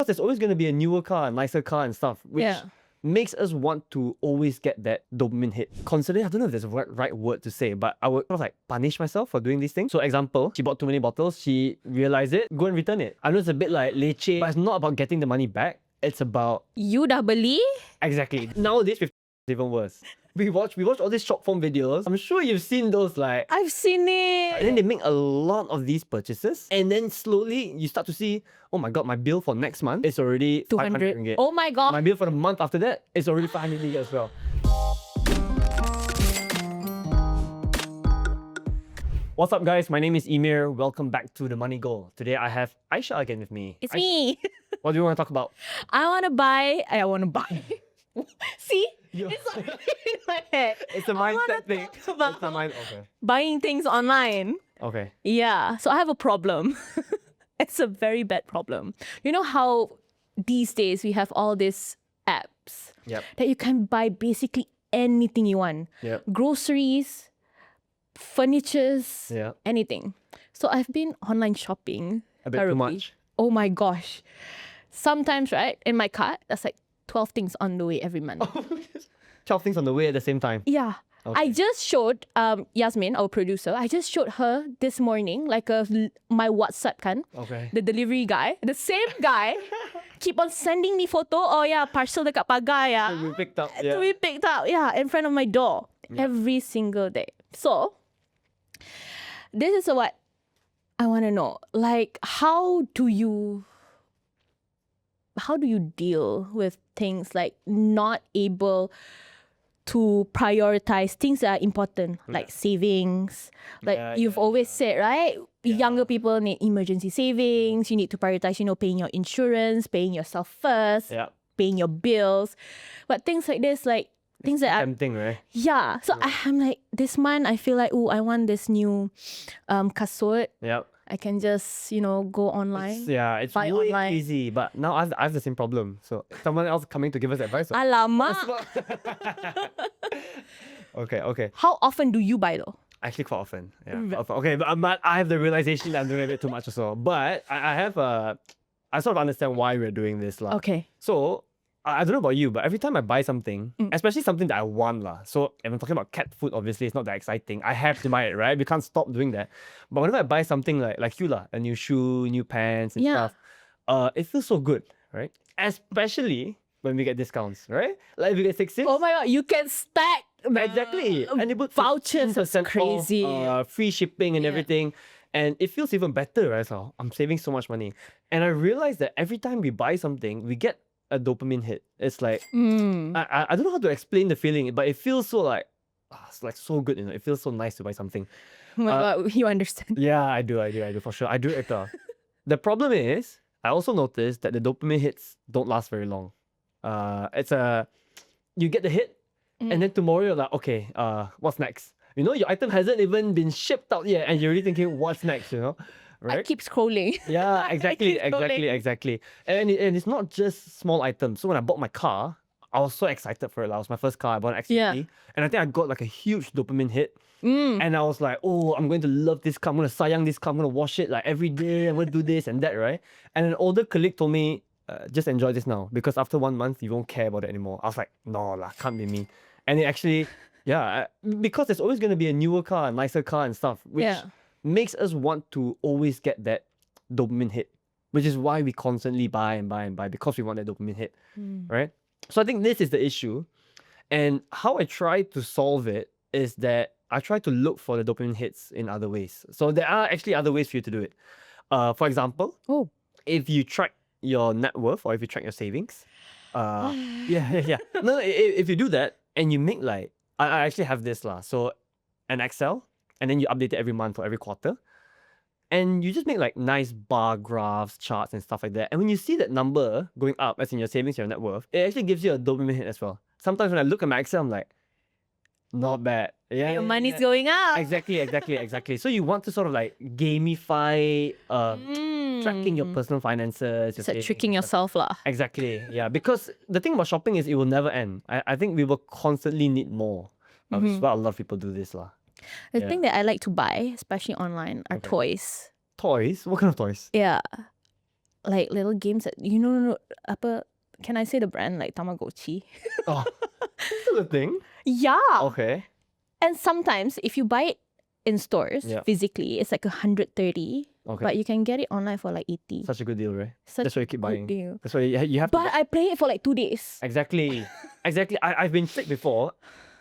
there's always going to be a newer car, a nicer car and stuff, which makes us want to always get that dopamine hit. Constantly, I don't know if there's a right word to say, but I would sort of like punish myself for doing these things. So example, she bought too many bottles, she realized it, go and return it. I know it's a bit like leceh, but it's not about getting the money back. It's about... You dah beli? Exactly. Nowadays, it's even worse. We watch all these short form videos. I'm sure you've seen those, like... I've seen it. And then they make a lot of these purchases, and then slowly you start to see, oh my god, my bill for next month is already 500 ringgit. Oh my god. My bill for the month after that is already 500 ringgit as well. What's up guys, my name is Emir. Welcome back to The Money Goal. Today I have Aishah again with me. It's me. What do you want to talk about? I want to buy. See? It's already in my head. It's a mindset thing. It's a Okay. buying things online. Okay. Yeah, so I have a problem. It's a very bad problem. You know how these days we have all these apps that you can buy basically anything you want. Groceries, furnitures, anything. So I've been online shopping. A bit too much. Oh my gosh. Sometimes, right, in my cart, that's like 12 things on the way every month. 12 things on the way at the same time. Yeah. Okay. I just showed Yasmin, our producer, I just showed her this morning, like my WhatsApp kan. Okay. The delivery guy, the same guy, keep on sending me photo. Oh yeah, parcel dekat pagar ya. To be picked up. To be picked up, yeah, in front of my door every single day. So, this is what I want to know. Like, how do you deal with things like not able to prioritize things that are important, like savings? Like you've always said, right? Younger people need emergency savings. You need to prioritize, paying your insurance, paying yourself first, paying your bills. But things like this, like things that are tempting, right? Yeah. So I'm like, this month I feel like, oh, I want this new kasut. I can just, go online. It's buy way online. easy. But now I have the same problem. So someone else coming to give us advice. Alamak. Okay. How often do you buy though? Actually, quite often. Yeah. Okay, but I have the realization that I'm doing a bit too much also. But I sort of understand why we're doing this. Okay. So, I don't know about you, but every time I buy something, especially something that I want, so if I'm talking about cat food, obviously it's not that exciting. I have to buy it, right? We can't stop doing that. But whenever I buy something like you, a new shoe, new pants and stuff, it feels so good, right? Especially when we get discounts, right? Like if we get 6 Oh my god, you can stack exactly. And they put vouchers. It's 15% crazy. off, free shipping and everything. And it feels even better, right? So I'm saving so much money. And I realized that every time we buy something, we get a dopamine hit. It's like I don't know how to explain the feeling, but it feels so like it's like so good, It feels so nice to buy something. Oh my god, you understand? Yeah, I do for sure. I do it. The problem is, I also noticed that the dopamine hits don't last very long. You get the hit, and then tomorrow you're like, okay, what's next? Your item hasn't even been shipped out yet, and you're already thinking, what's next? Right? I keep scrolling. Yeah, exactly. And it's not just small items. So when I bought my car, I was so excited for it. It was my first car. I bought an XT. And I think I got like a huge dopamine hit. And I was like, oh, I'm going to love this car. I'm going to sayang this car. I'm going to wash it like every day. I'm going to do this and that, right? And an older colleague told me, just enjoy this now. Because after 1 month, you won't care about it anymore. I was like, no, can't be me. And it actually, because there's always going to be a newer car, a nicer car and stuff. Which makes us want to always get that dopamine hit, which is why we constantly buy and buy and buy, because we want that dopamine hit, right? So I think this is the issue. And how I try to solve it is that I try to look for the dopamine hits in other ways. So there are actually other ways for you to do it. For example, if you track your net worth or if you track your savings, No, if you do that and you make I actually have this so an Excel, and then you update it every month or every quarter. And you just make nice bar graphs, charts and stuff like that. And when you see that number going up, as in your savings, your net worth, it actually gives you a dopamine hit as well. Sometimes when I look at my Excel, I'm like, not bad. Yeah, your money's going up. Exactly. So you want to sort of gamify tracking your personal finances. It's like tricking yourself lah. Exactly, yeah. Because the thing about shopping is it will never end. I think we will constantly need more. Which is why a lot of people do this lah. The thing that I like to buy, especially online, are toys. Toys? What kind of toys? Yeah. like little games that you know apa, can I say the brand like Tamagotchi? Oh, that's still a thing. Yeah. Okay. And sometimes if you buy it in stores Yeah. physically, it's like 130. Okay. But you can get it online for like 80. Such a good deal, right? Such That's why you keep good buying. deal. That's why you have to. But I play it for like 2 days. Exactly. Exactly. I've been sick before.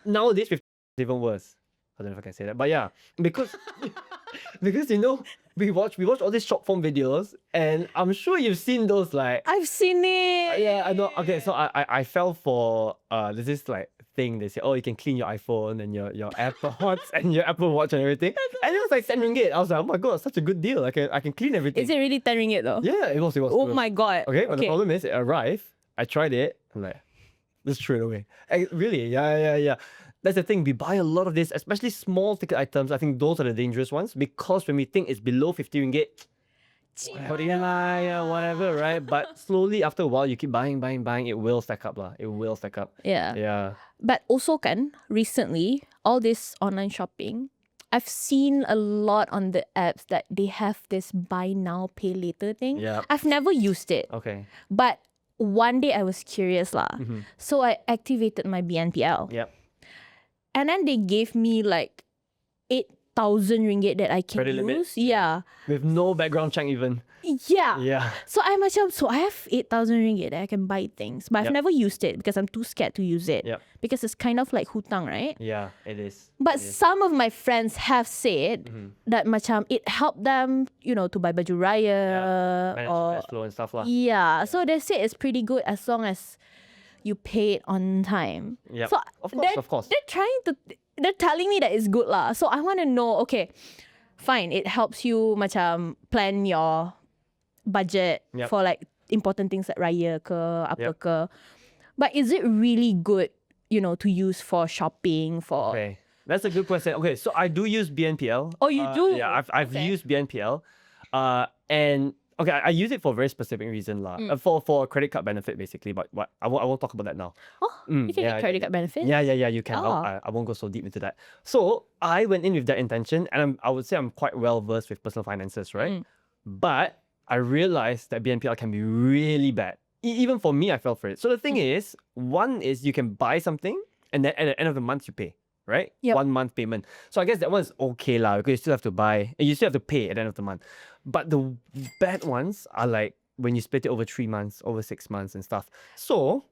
Nowadays, with it's even worse. I don't know if I can say that, but yeah, because because you know we watch all these short form videos, and I'm sure you've seen those like. I've seen it. Yeah, I know. Okay, so I fell for there's this like thing they say, oh, you can clean your iPhone and your AirPods and your Apple Watch and everything, and it was like 10 ringgit. I was like, oh my god, such a good deal. I can clean everything. Is it really 10 ringgit though? Yeah, it was. Oh my god. Okay, but the problem is it arrived. I tried it. I'm like, let's throw it away. Really? Yeah. That's the thing. We buy a lot of this, especially small ticket items. I think those are the dangerous ones because when we think it's below 50 ringgit, whatever, right? But slowly after a while, you keep buying. It will stack up, lah. It will stack up. Yeah. Yeah. But also kan, recently, all this online shopping, I've seen a lot on the apps that they have this buy now, pay later thing. Yeah. I've never used it. Okay. But one day I was curious lah. Mm-hmm. So I activated my BNPL. Yep. And then they gave me like 8,000 ringgit that I can Credit limit? use. Yeah. With no background check even. Yeah. Yeah. So I have 8,000 ringgit that I can buy things. But I've Yep. never used it because I'm too scared to use it. Yep. Because it's kind of like hutang, right? Yeah, it is. But It is. some of my friends have said that macam it helped them, to buy baju raya Manage or cash flow and stuff lah. yeah. So they say it's pretty good as long as you pay it on time. Yep. So Of course. they're telling me that it's good lah. So I want to know, okay, fine, it helps you macam plan your budget Yep. for like important things like raya ke apa Yep. ke. But is it really good, to use for shopping for Okay. That's a good question. Okay, so I do use BNPL. Oh, you do? Yeah, I've Okay. used BNPL. And okay, I use it for a very specific reason lah. For a credit card benefit basically, but what I won't talk about that now. Oh, you can get credit card benefit? Yeah, you can. Oh. I won't go so deep into that. So I went in with that intention, and I would say I'm quite well versed with personal finances, right? But I realized that BNPL can be really bad. Even for me, I fell for it. So the thing is, one is you can buy something, and then at the end of the month you pay, right? Yep. 1 month payment. So I guess that one's okay lah, because you still have to buy, and you still have to pay at the end of the month. But the bad ones are like when you split it over 3 months, over 6 months and stuff. So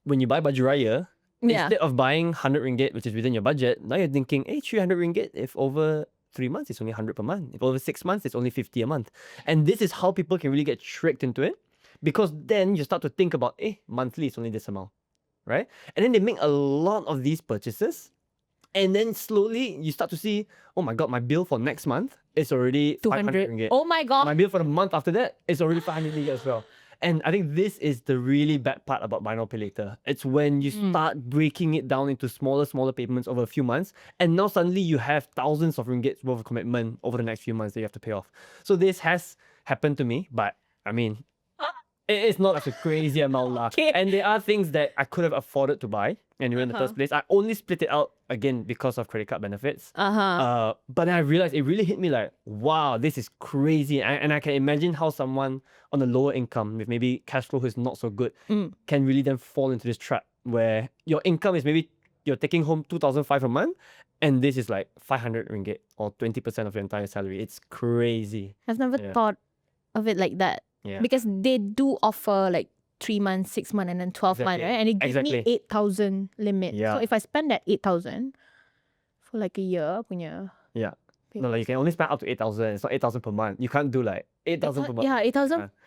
when you buy baju raya, Yeah. instead of buying 100 ringgit, which is within your budget, now you're thinking, hey, 300 ringgit, if over 3 months, it's only 100 per month. If over 6 months, it's only 50 a month. And this is how people can really get tricked into it, because then you start to think about, monthly it's only this amount, right? And then they make a lot of these purchases, and then slowly you start to see, oh my god, my bill for next month is already 500 ringgit. Oh my god. My bill for the month after that is already 500 ringgit as well. And I think this is the really bad part about buy now pay later. It's when you start breaking it down into smaller payments over a few months, and now suddenly you have thousands of ringgits worth of commitment over the next few months that you have to pay off. So this has happened to me, but I mean, it's not like a crazy amount lah. Okay. And there are things that I could have afforded to buy anyway in the first place. I only split it out again because of credit card benefits. But then I realized it really hit me like, wow, this is crazy. And I can imagine how someone on a lower income with maybe cash flow who is not so good can really then fall into this trap where your income is maybe you're taking home 2,500 a month, and this is like 500 ringgit or 20% of your entire salary. It's crazy. I've never thought of it like that. Yeah. Because they do offer like 3 months, 6 months, and then 12 months, Exactly. right? And it gives me Exactly. 8,000 limit. Yeah. So if I spend that 8,000 for like a year, punya. Yeah. No, like you can only spend up to 8,000. It's not 8,000 per month. You can't do like 8,000 per month. Yeah,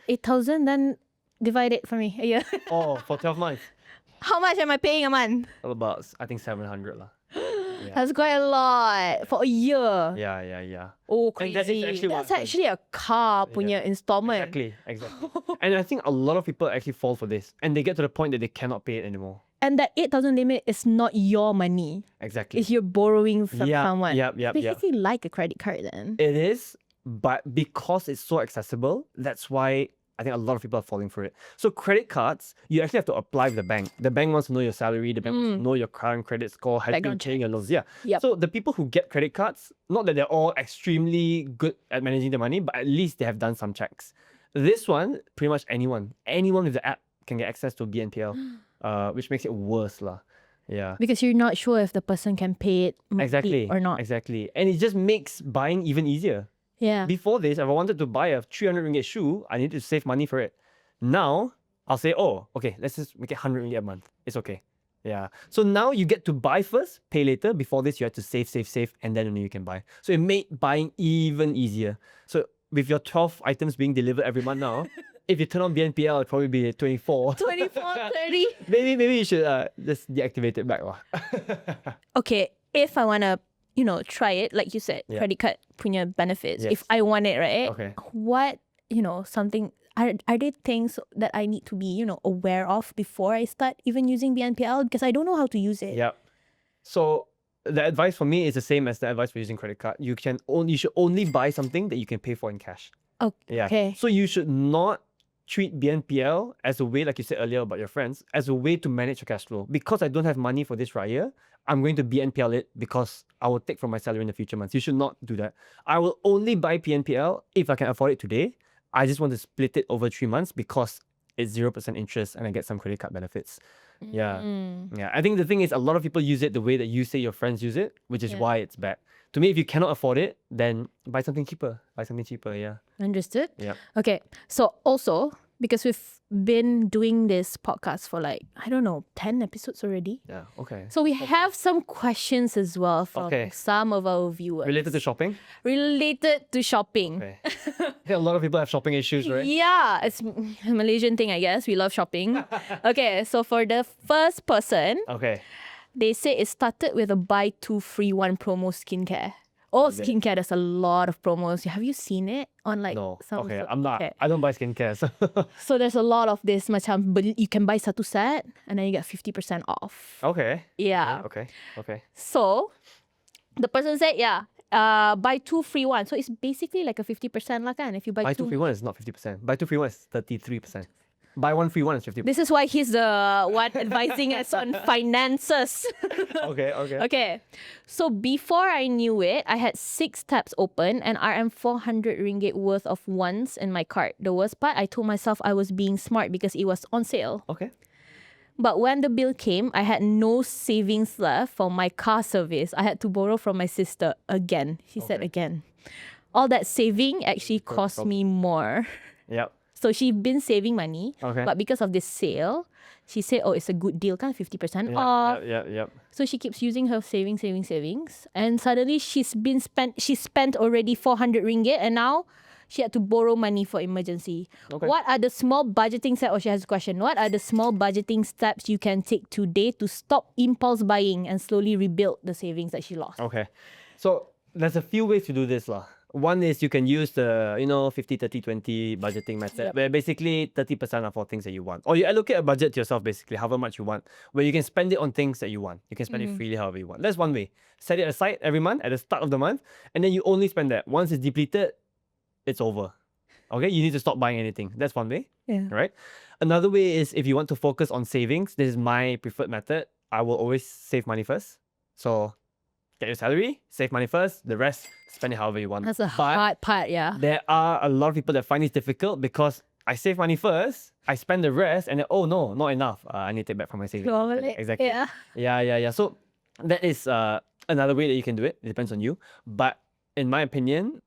8,000, then divide it for me a year. Oh, for 12 months. How much am I paying a month? About, I think 700 lah. Yeah. That's quite a lot for a year. Yeah. Oh, And crazy. that is actually what That's happens. actually a car punya installment. Exactly. And I think a lot of people actually fall for this, and they get to the point that they cannot pay it anymore. And that 8,000 limit is not your money. Exactly. It's you're borrowing from someone. Yep. Basically like a credit card then. It is, but because it's so accessible, that's why I think a lot of people are falling for it. So credit cards, you actually have to apply with the bank. The bank wants to know your salary. The bank wants to know your current credit score. Have you been Background paying your loans? Yeah. Yep. So the people who get credit cards, not that they're all extremely good at managing their money, but at least they have done some checks. this one, pretty much anyone with the app can get access to BNPL, which makes it worse lah. Yeah. Because you're not sure if the person can pay it monthly or not. Exactly. And it just makes buying even easier. Yeah. Before this, if I wanted to buy a 300 ringgit shoe, I need to save money for it. Now, I'll say, oh, okay, let's just make it 100 ringgit a month. It's okay. Yeah. So now you get to buy first, pay later. Before this, you had to save, and then only you can buy. So it made buying even easier. So with your 12 items being delivered every month now, if you turn on BNPL, it'll probably be 24. 24, 30. Maybe you should just deactivate it back. Okay, if I want to, try it, like you said, credit card punya benefits. Yes. If I want it, right? Okay. What, something, are there things that I need to be, aware of before I start even using BNPL? Because I don't know how to use it. Yeah. So the advice for me is the same as the advice for using credit card. You should only buy something that you can pay for in cash. Okay. Yeah. So you should not treat BNPL as a way, like you said earlier about your friends, as a way to manage your cash flow. Because I don't have money for this raya, I'm going to BNPL it because I will take from my salary in the future months. You should not do that. I will only buy BNPL if I can afford it today. I just want to split it over 3 months because it's 0% interest and I get some credit card benefits. Yeah. Yeah. I think the thing is a lot of people use it the way that you say your friends use it, which is why it's bad. To me, if you cannot afford it, then buy something cheaper. Yeah. Understood? Yeah. Okay. So also, because we've been doing this podcast for 10 episodes already. Yeah. Okay. So we have some questions as well from some of our viewers. Related to shopping? Related to shopping. Okay. I think a lot of people have shopping issues, right? Yeah, it's a Malaysian thing, I guess. We love shopping. Okay, so for the first person, they say it started with a buy 2 free 1 promo skincare. Oh, skincare, there's a lot of promos. Have you seen it on No. some? Okay, I'm not. I don't buy skincare. So. So there's a lot of this macam, but you can buy satu set and then you get 50% off. Okay. Yeah. Okay. So the person said, buy 2 free 1. So it's basically like a 50% lah kan? If you buy 2 free 1 is not 50%. Buy 2 free 1 is 33%. Buy 1 free 1 is 50%. This is why he's the one advising us on finances. Okay. So before I knew it, I had 6 tabs open and RM 400 ringgit worth of ones in my cart. The worst part, I told myself I was being smart because it was on sale. Okay. But when the bill came, I had no savings left for my car service. I had to borrow from my sister again. She said again. All that saving actually cost me more. Yep. So she'd been saving money, but because of this sale, she said, oh, it's a good deal, kind of 50% off. Yep. So she keeps using her savings. And suddenly she spent already 400 ringgit and now she had to borrow money for emergency. What are the small budgeting steps? She has a question. What are the small budgeting steps you can take today to stop impulse buying and slowly rebuild the savings that she lost? Okay. So there's a few ways to do this lah. One is you can use the 50, 30, 20 budgeting method, where basically 30% are for things that you want. Or you allocate a budget to yourself, basically, however much you want, where you can spend it on things that you want. You can spend it freely however you want. That's one way. Set it aside every month at the start of the month, and then you only spend that. Once it's depleted, it's over. Okay, you need to stop buying anything. That's one way. Yeah. Right? Another way is if you want to focus on savings, this is my preferred method. I will always save money first. So get your salary, save money first, the rest, spend it however you want. That's a hard part, yeah. There are a lot of people that find it difficult because I save money first, I spend the rest, and then, oh no, not enough. I need to take back from my savings. Exactly. Yeah. So that is another way that you can do it. It depends on you. But in my opinion,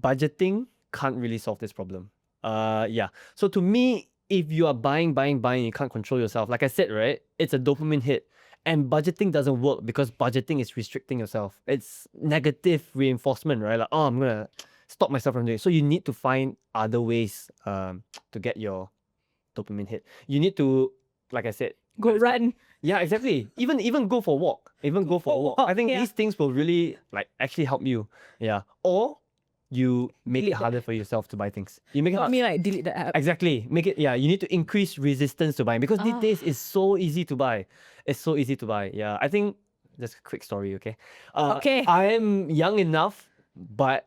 budgeting can't really solve this problem. So to me, if you are buying, you can't control yourself. Like I said, right? It's a dopamine hit. And budgeting doesn't work because budgeting is restricting yourself. It's negative reinforcement, right? Like, oh, I'm going to stop myself from doing it. So you need to find other ways to get your dopamine hit. You need to, like I said, go run. Yeah, exactly. Even go for a walk. I think these things will really actually help you. Yeah. Or you make it harder for yourself to buy things. You make it hard. Delete the app. Exactly. Make it, you need to increase resistance to buying because these days it's so easy to buy. It's so easy to buy. Yeah. I think just a quick story, okay? I am young enough, but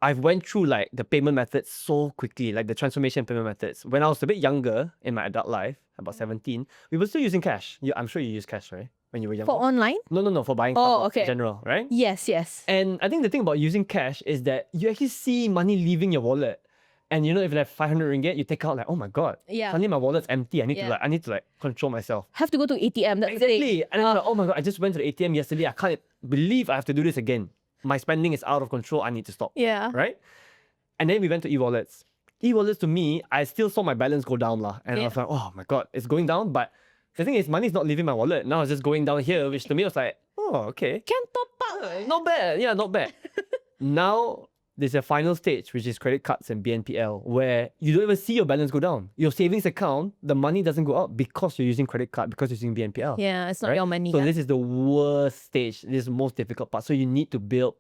I've went through the payment methods so quickly, like the transformation payment methods. When I was a bit younger in my adult life, about 17, we were still using cash. I'm sure you use cash, right? When you were younger. For online? No, for buying stuff in general, right? Yes. And I think the thing about using cash is that you actually see money leaving your wallet. And if you have 500 ringgit, you take out like, oh my god, suddenly my wallet's empty. I need to control myself. Have to go to ATM. That's Exactly. And I'm like, oh my god, I just went to the ATM yesterday. I can't believe I have to do this again. My spending is out of control. I need to stop. Yeah. Right? And then we went to e-wallets. E-wallets to me, I still saw my balance go down lah. And I was like, oh my god, it's going down. But the thing is, money is not leaving my wallet. Now it's just going down here, which to me was like, oh, okay. Can top up. Not bad. Yeah, not bad. Now, there's a final stage, which is credit cards and BNPL, where you don't even see your balance go down. Your savings account, the money doesn't go up because you're using credit card, because you're using BNPL. Yeah, it's not your money. So this is the worst stage. This is the most difficult part. So you need to build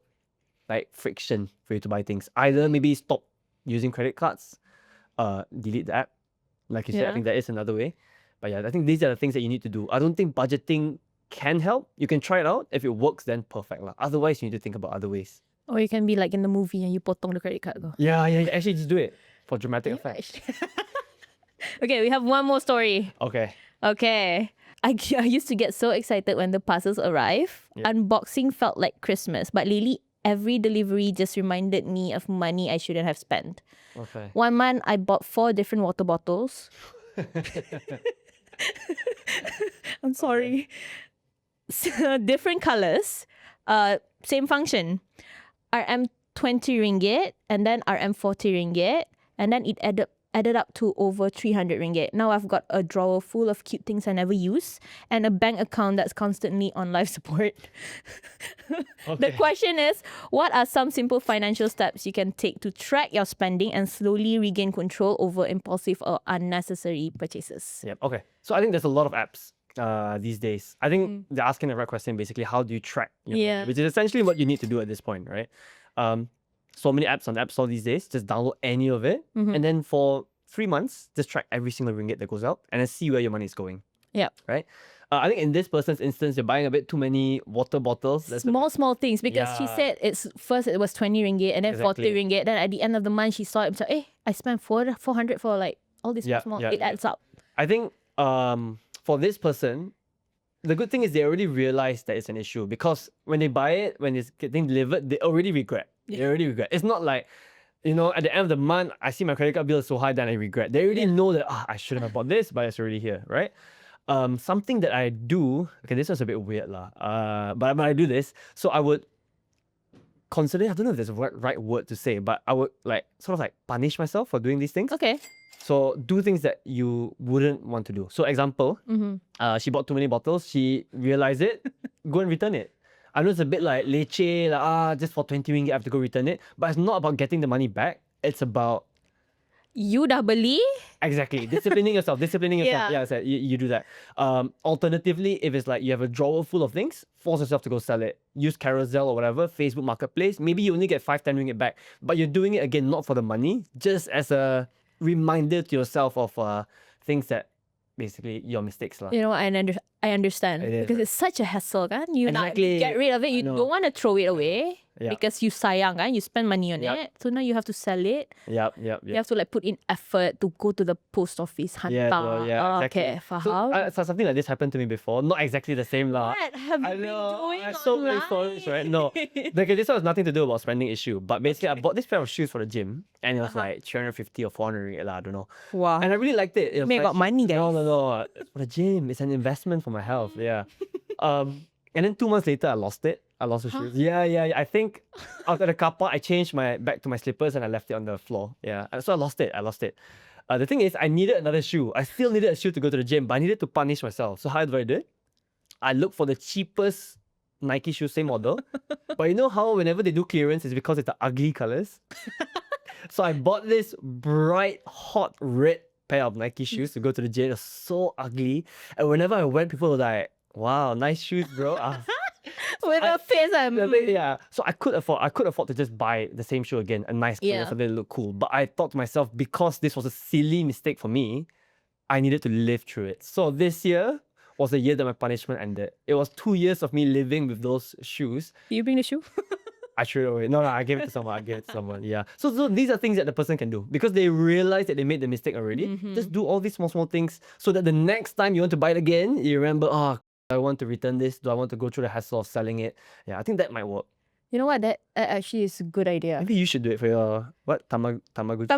like friction for you to buy things. Either maybe stop using credit cards, delete the app. Like you said, I think that is another way. But yeah, I think these are the things that you need to do. I don't think budgeting can help. You can try it out. If it works, then perfect lah. Otherwise, you need to think about other ways. Or you can be like in the movie and you potong the credit card. Yeah. Actually, just do it for dramatic effect. Okay, we have one more story. Okay. I used to get so excited when the parcels arrive. Unboxing felt like Christmas, but lately every delivery just reminded me of money I shouldn't have spent. Okay. 1 month I bought 4 different water bottles. I'm sorry. Different colors, same function. RM 20 ringgit and then RM 40 ringgit, and then it added up to over 300 ringgit. Now I've got a drawer full of cute things I never use and a bank account that's constantly on life support. The question is, what are some simple financial steps you can take to track your spending and slowly regain control over impulsive or unnecessary purchases? Yep. Okay. So I think there's a lot of apps these days. I think they're asking the right question, basically, how do you track your money? Which is essentially what you need to do at this point, right? So many apps on the App Store these days. Just download any of it. And then for 3 months, just track every single ringgit that goes out and then see where your money is going. Yeah. Right? I think in this person's instance, you're buying a bit too many water bottles. Small things, because she said first it was 20 ringgit and then 40 ringgit. Then at the end of the month, she saw it and said, hey, I spent 400 for like all this small. It adds up. I think for this person, the good thing is they already realized that it's an issue, because when they buy it, when it's getting delivered, they already regret. It's not like, at the end of the month, I see my credit card bill is so high, then I regret. They already know that, I shouldn't have bought this, but it's already here, right? Something that I do, okay, this one's a bit weird lah, but I do this. So I would consider, I don't know if there's a right word to say, but I would sort of punish myself for doing these things. Okay. So do things that you wouldn't want to do. So example, she bought too many bottles, she realized it, go and return it. I know it's a bit like leceh, just for 20 ringgit I have to go return it. But it's not about getting the money back. It's about... You dah beli? Exactly. Disciplining yourself. Yeah, so you do that. Alternatively, if it's like you have a drawer full of things, force yourself to go sell it. Use Carousel or whatever, Facebook Marketplace. Maybe you only get 5-10 ringgit back. But you're doing it again, not for the money, just as a reminder to yourself of things that basically your mistakes lah. I understand, because it's such a hassle, kan? You Exactly. get rid of it, you don't want to throw it away because you sayang, kan? You spend money on it, so now you have to sell it. Yep. You have to put in effort to go to the post office, hantar. Exactly. Okay, faham. So something like this happened to me before. Not exactly the same lah. What have you been doing I so many stories, right? No, this one has nothing to do about spending issue. But basically, I bought this pair of shoes for the gym, and it was like 350 or 400 ringgit lah, I don't know. Wow. And I really liked it. It was got money, guys. No. It's for the gym. It's an investment for my health. Yeah. And then 2 months later, I lost it. I lost the shoes. Yeah. I think I was at the car park. I changed back to my slippers and I left it on the floor. Yeah. So I lost it. The thing is, I needed another shoe. I still needed a shoe to go to the gym, but I needed to punish myself. So how do I do it? I look for the cheapest Nike shoe, same model. But you know how whenever they do clearance, it's because it's the ugly colors. So I bought this bright, hot red pair of Nike shoes to go to the gym. It was so ugly. And whenever I went, people were like, wow, nice shoes, bro. With a face, yeah. So I could afford to just buy the same shoe again, a nice color, so they look cool. But I thought to myself, because this was a silly mistake for me, I needed to live through it. So this year was the year that my punishment ended. It was 2 years of me living with those shoes. Do you bring the shoe? I threw it away. No, I gave it to someone. Yeah. So these are things that the person can do because they realize that they made the mistake already. Just do all these small things so that the next time you want to buy it again, you remember, I want to return this. Do I want to go through the hassle of selling it? Yeah, I think that might work. You know what? That actually is a good idea. Maybe you should do it for your Tamaguchi.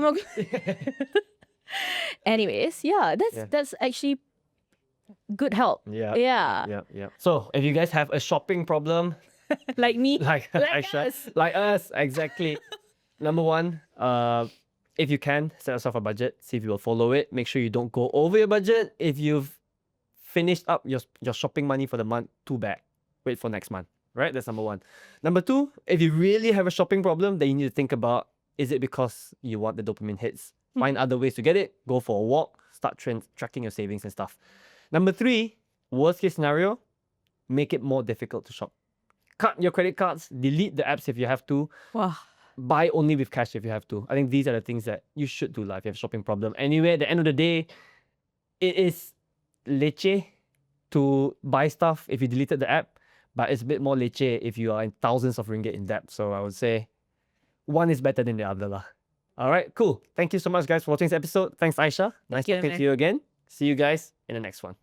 Anyways, that's actually good help. Yeah. So if you guys have a shopping problem, Like me, like Aishah, us. like us, exactly. Number one, if you can, set yourself a budget. See if you will follow it. Make sure you don't go over your budget. If you've finished up your shopping money for the month, too bad. Wait for next month. Right? That's number one. Number two, if you really have a shopping problem, then you need to think about, is it because you want the dopamine hits? Find other ways to get it. Go for a walk. Start tracking your savings and stuff. Number three, worst case scenario, make it more difficult to shop. Cut your credit cards. Delete the apps if you have to. Wow. Buy only with cash if you have to. I think these are the things that you should do if you have a shopping problem. Anyway, at the end of the day, it is leche to buy stuff if you deleted the app, but it's a bit more leche if you are in thousands of ringgit in debt. So I would say one is better than the other lah. All right, cool. Thank you so much, guys, for watching this episode. Thanks, Aishah. Nice talking to you again. See you guys in the next one.